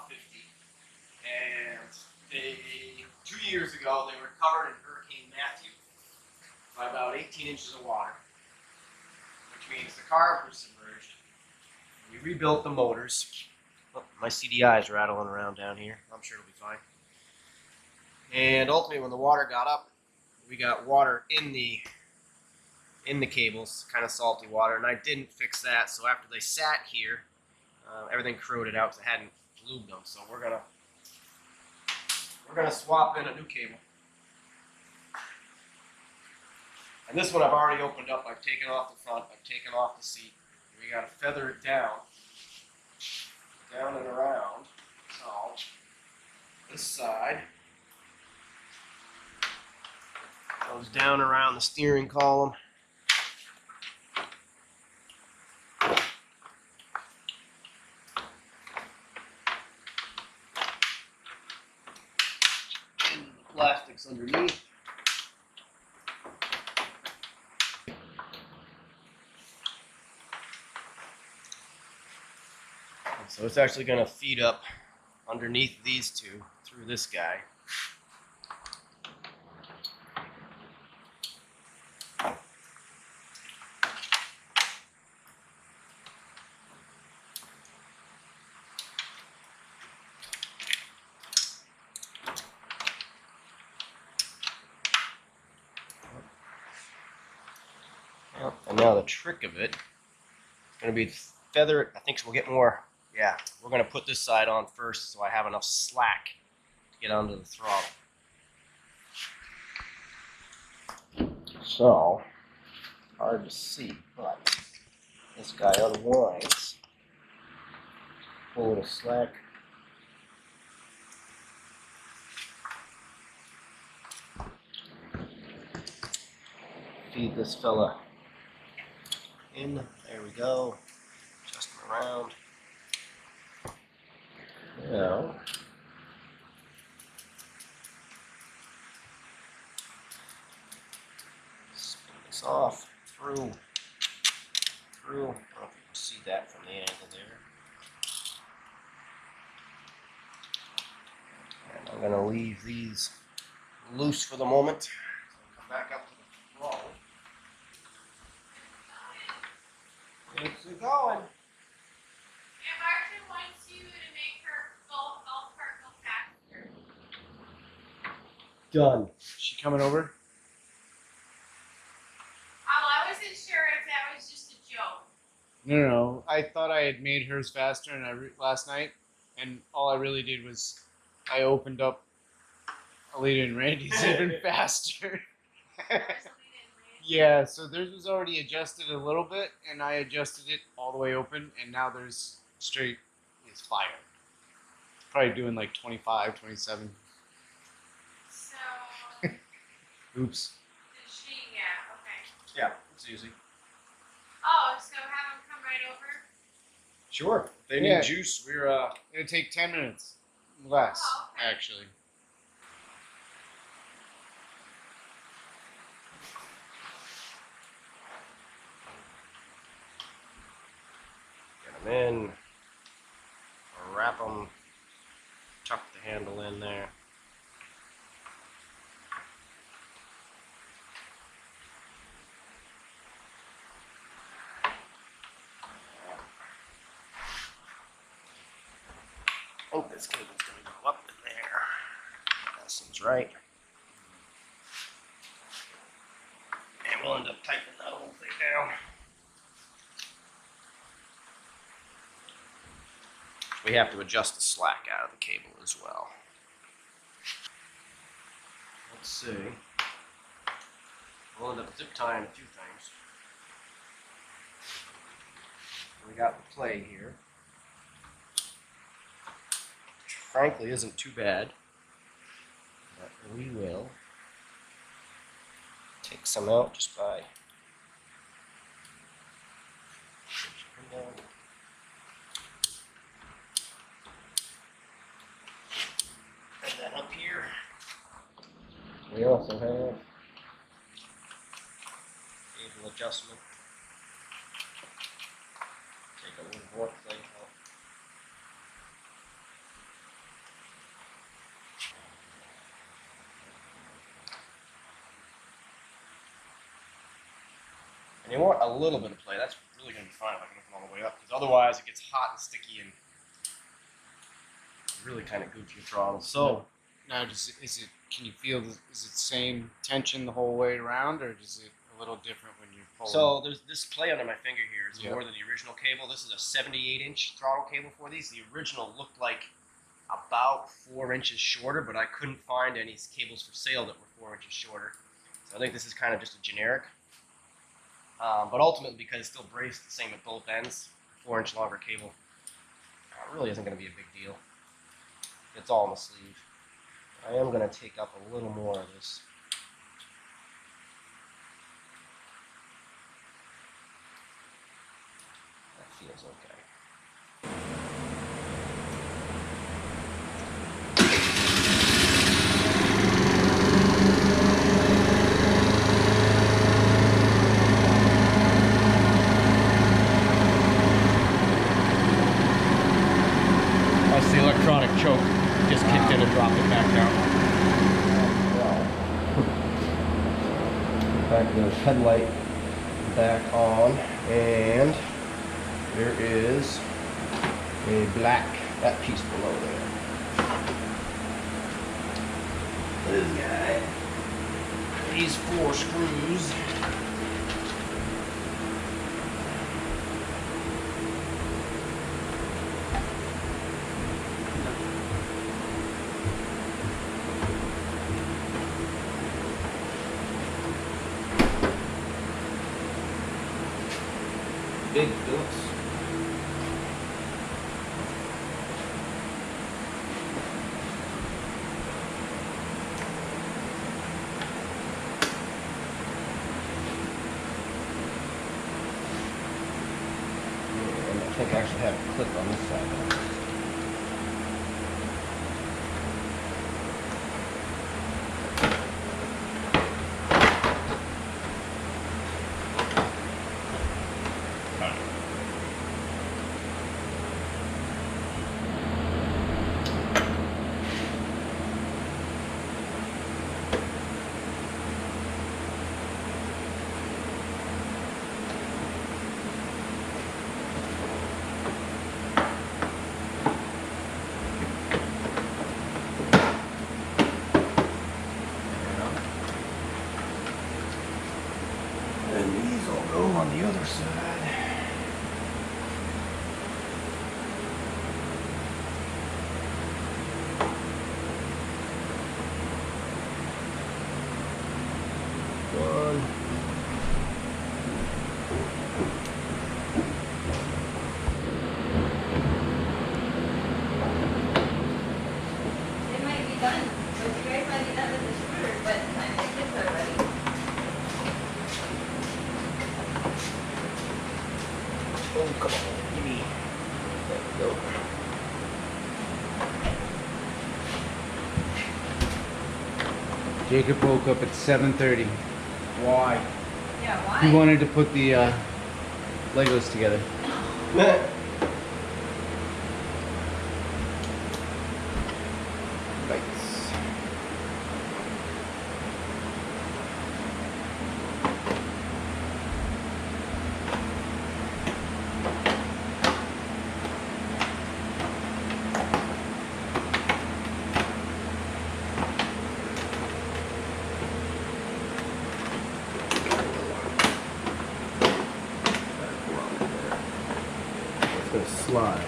about 50. And 2 years ago, they were covered in Hurricane Matthew by about 18 inches of water, which means the cars were submerged. We rebuilt the motors. Oh, my CDI is rattling around down here. I'm sure it'll be fine. And ultimately, when the water got up, we got water in the cables, kind of salty water, and I didn't fix that. So after they sat here, everything corroded out because I hadn't lubed them. So we're gonna swap in a new cable. And this one I've already opened up. I've taken off the front. I've taken off the seat. We got to feather it down and around. So this side goes down around the steering column. Into the plastics underneath. So it's actually going to feed up underneath these two through this guy. And now the trick of it is going to be feather it. I think we'll get more. Yeah, we're going to put this side on first so I have enough slack to get onto the throttle. So, hard to see, but this guy unwinds. Pull a little slack. Feed this fella in. There we go. Just around. Now, spin this off, through. I don't know if you can see that from the angle there. And I'm going to leave these loose for the moment. So come back up to the throttle. It's going. Martin wants you to make her golf cart go faster. Done. She coming over? Oh, I wasn't sure if that was just a joke. No. I thought I had made hers faster and last night, and all I really did was I opened up Alita and Randy's even faster. Yeah, so theirs was already adjusted a little bit, and I adjusted it all the way open, and now there's straight is fire. Probably doing like 25, 27. So, Oops. did she? Yeah, okay. Yeah, it's easy. Oh, so have them come right over? Sure. If they need Yeah. juice, we're It'll take 10 minutes. Less, Oh, okay. actually. get them in, wrap them, tuck the handle in there. Oh, this cable's going to go up in there. That seems right. And we'll end up tightening that whole thing down. We have to adjust the slack out of the cable as well. Let's see. We'll end up zip tying a few things. We got the play here, which frankly isn't too bad, but we will take some out just by and then up here we also have cable adjustment. Take a little work thing out. And you want a little bit of play. That's really going to be fine if I can open all the way up, because otherwise it gets hot and sticky and really kind of goofy throttle. So now, can you feel? Is it same tension the whole way around, or is it a little different when you're pulling? So there's this play under my finger here is Yep. more than the original cable. This is a 78-inch throttle cable for these. The original looked like about 4 inches shorter, but I couldn't find any cables for sale that were 4 inches shorter. So I think this is kind of just a generic. But ultimately, because it's still braced the same at both ends, 4-inch longer cable really isn't going to be a big deal. It's all in the sleeve. I am going to take up a little more of this. That feels okay. That's the electronic choke. Just kicked in and dropped it back down. Back the headlight back on, and there is a black, that piece below there. This guy, these 4 screws. Big Phillips. And I think I actually have a clip on this side. And these will go on the other side. One. It might be done, but you guys might be done with the scooter, but time to get there already. Oh, come on, give me. There we go. Jacob woke up at 7:30. Why? Yeah, why? He wanted to put the Legos together. Lights. It's gonna slide.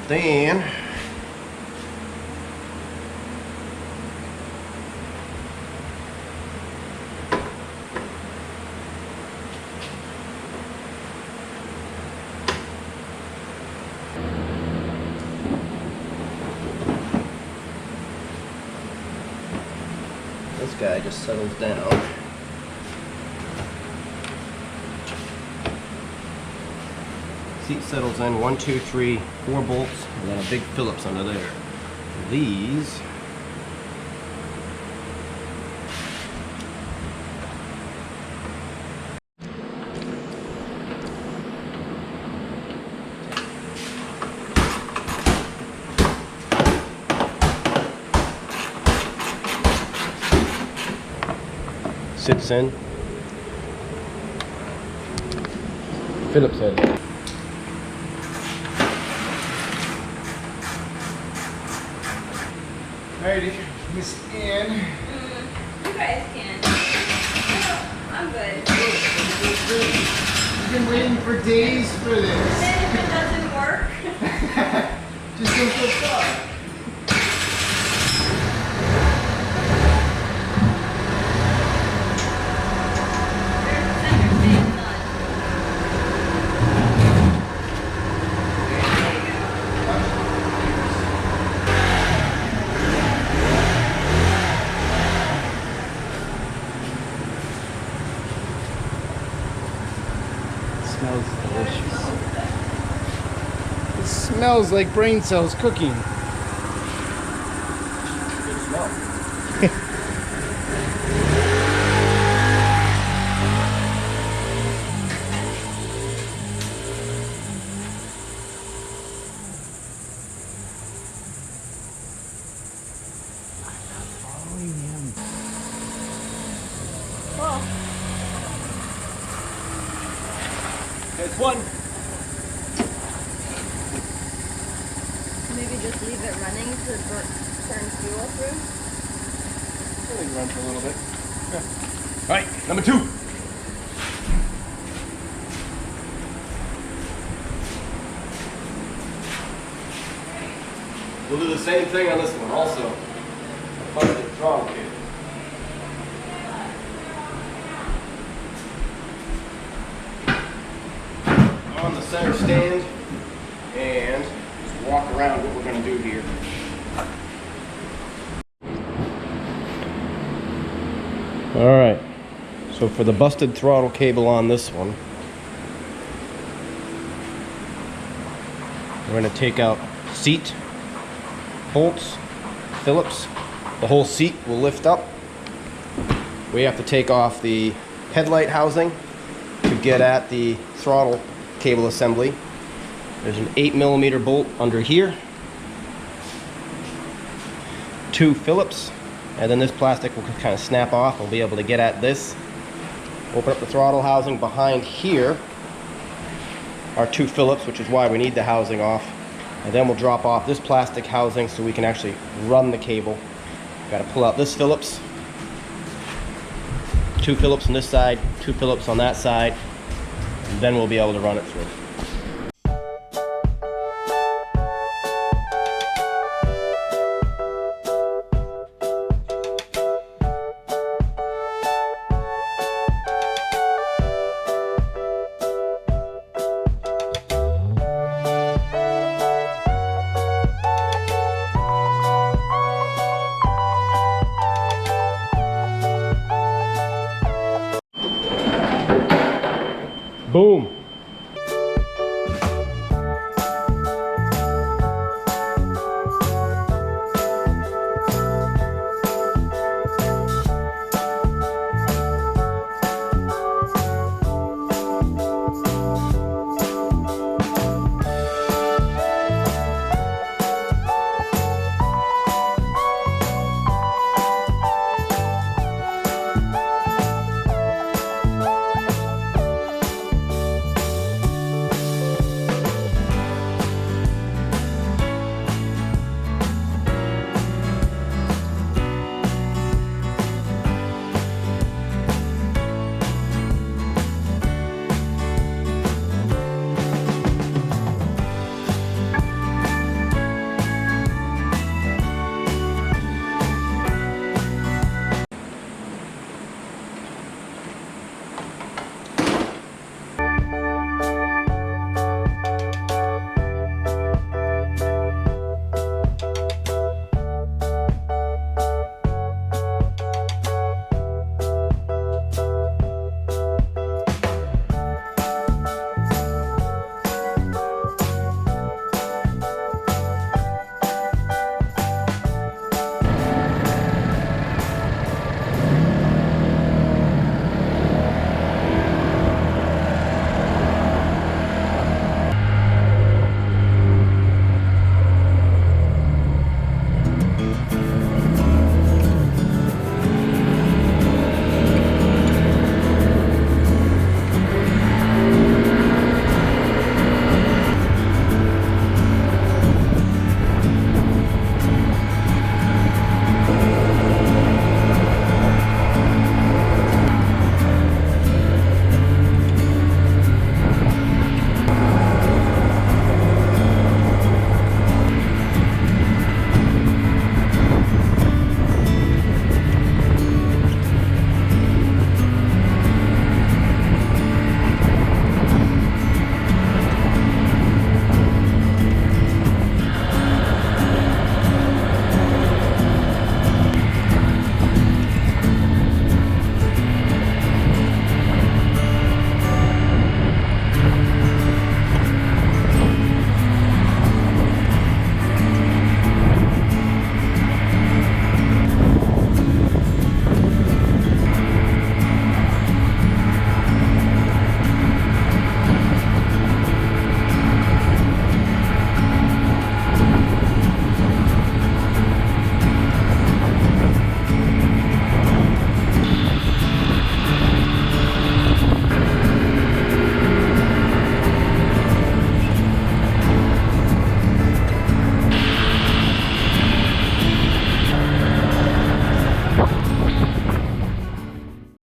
Then this guy just settles down. Seat settles in 1, 2, 3, 4 bolts, and then a big Phillips under there. These sits in. Phillips head. Alrighty, Miss Ann. You guys can. I'm good. You've been waiting for days for this. Then if it doesn't work, Just don't feel sorry. there's a center saying none. There you go. Smells delicious. It smells like brain cells cooking. Good smell. Following him. Cool. There's one. Maybe just leave it running to turn fuel through. Really run for a little bit. Yeah. All right, number 2. We'll do the same thing on this one also. Busted throttle cable. On the center stand and just walk around what we're going to do here. Alright, so for the busted throttle cable on this one, we're going to take out seat, bolts, Phillips. The whole seat will lift up. We have to take off the headlight housing to get at the throttle cable assembly. There's an 8mm bolt under here, 2 Phillips, and then this plastic will kind of snap off. We'll be able to get at this. Open up the throttle housing. Behind here are 2 Phillips, which is why we need the housing off. And then we'll drop off this plastic housing so we can actually run the cable. Got to pull out this Phillips. 2 Phillips on this side, 2 Phillips on that side, and then we'll be able to run it through. Boom.